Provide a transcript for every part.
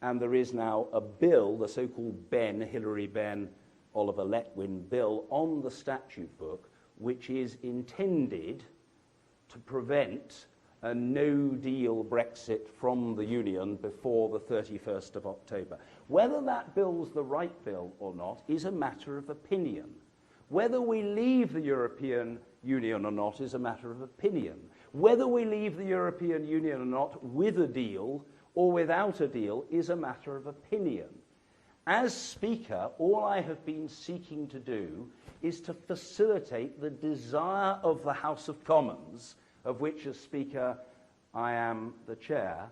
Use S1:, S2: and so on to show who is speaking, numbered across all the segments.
S1: and there is now a bill, the so-called Hillary Benn, Oliver Letwin bill on the statute book, which is intended to prevent a no-deal Brexit from the Union before the 31st of October. Whether that bill's the right bill or not is a matter of opinion. Whether we leave the European Union or not is a matter of opinion. Whether we leave the European Union or not with a deal or without a deal is a matter of opinion. As Speaker, all I have been seeking to do is to facilitate the desire of the House of Commons, of which as Speaker I am the chair,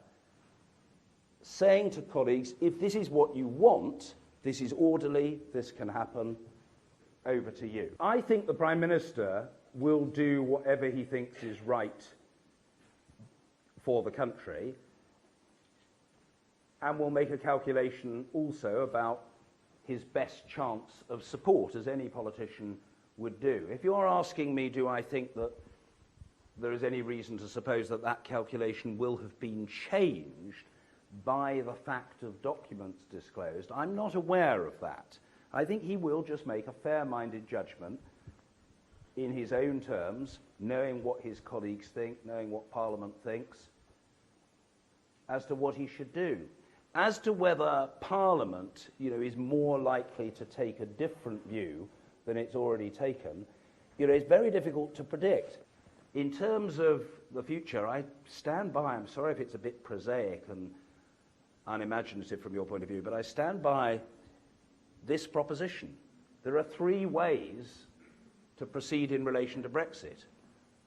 S1: saying to colleagues, if this is what you want, this is orderly, this can happen, over to you. I think the Prime Minister will do whatever he thinks is right for the country, and will make a calculation also about his best chance of support, as any politician would do. If you're asking me, do I think that there is any reason to suppose that that calculation will have been changed by the fact of documents disclosed, I'm not aware of that. I think he will just make a fair-minded judgment in his own terms, knowing what his colleagues think, knowing what Parliament thinks, as to what he should do. As to whether Parliament, is more likely to take a different view than it's already taken, it's very difficult to predict. In terms of the future, I stand by, I'm sorry if it's a bit prosaic and unimaginative from your point of view, but I stand by this proposition. There are three ways to proceed in relation to Brexit.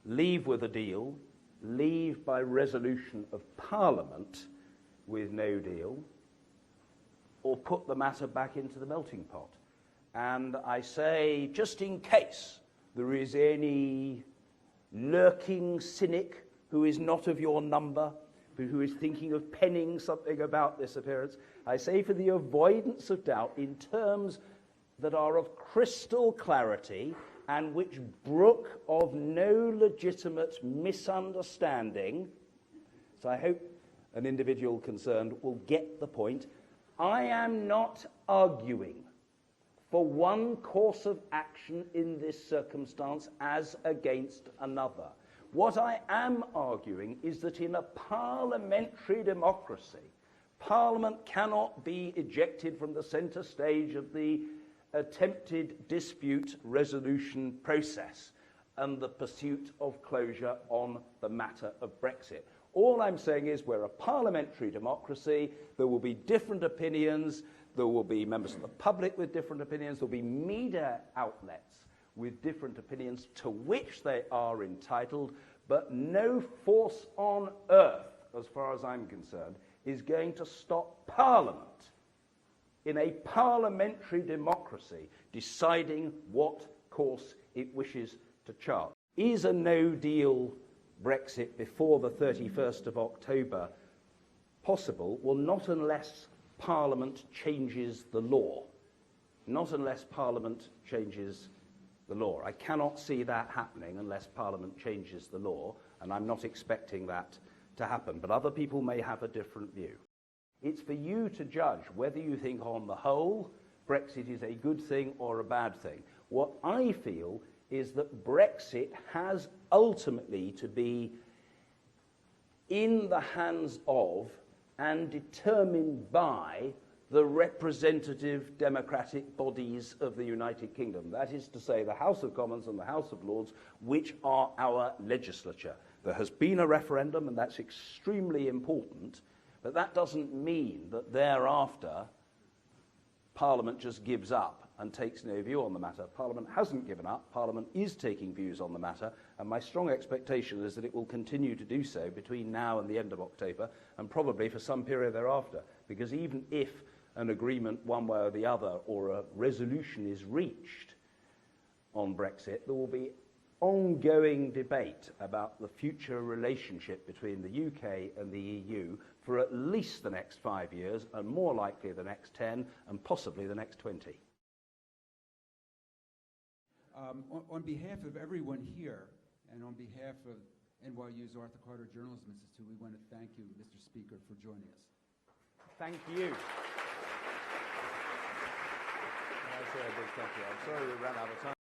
S1: Leave with a deal, leave by resolution of Parliament with no deal, or put the matter back into the melting pot. And I say, just in case there is any lurking cynic who is not of your number, but who is thinking of penning something about this appearance, I say for the avoidance of doubt, in terms that are of crystal clarity and which brook of no legitimate misunderstanding, so I hope an individual concerned will get the point. I am not arguing for one course of action in this circumstance as against another. What I am arguing is that in a parliamentary democracy, Parliament cannot be ejected from the centre stage of the attempted dispute resolution process and the pursuit of closure on the matter of Brexit. All I'm saying is we're a parliamentary democracy. There will be different opinions. There will be members of the public with different opinions. There will be media outlets with different opinions to which they are entitled. But no force on earth, as far as I'm concerned, is going to stop Parliament in a parliamentary democracy deciding what course it wishes to chart. Is a no-deal Brexit before the 31st of October possible? Well, not unless Parliament changes the law. Not unless Parliament changes the law. I cannot see that happening unless Parliament changes the law, and I'm not expecting that to happen. But other people may have a different view. It's for you to judge whether you think on the whole Brexit is a good thing or a bad thing. What I feel is that Brexit has ultimately to be in the hands of and determined by the representative democratic bodies of the United Kingdom. That is to say, the House of Commons and the House of Lords, which are our legislature. There has been a referendum, and that's extremely important, but that doesn't mean that thereafter Parliament just gives up and takes no view on the matter. Parliament hasn't given up. Parliament is taking views on the matter, and my strong expectation is that it will continue to do so between now and the end of October, and probably for some period thereafter, because even if an agreement one way or the other or a resolution is reached on Brexit, there will be ongoing debate about the future relationship between the UK and the EU for at least the next 5 years, and more likely the next 10, and possibly the next 20.
S2: On behalf of everyone here, and on behalf of NYU's Arthur Carter Journalism Institute, we want to thank you, Mr. Speaker, for joining us.
S1: Thank you. I say a big thank you. I'm sorry we ran out of time.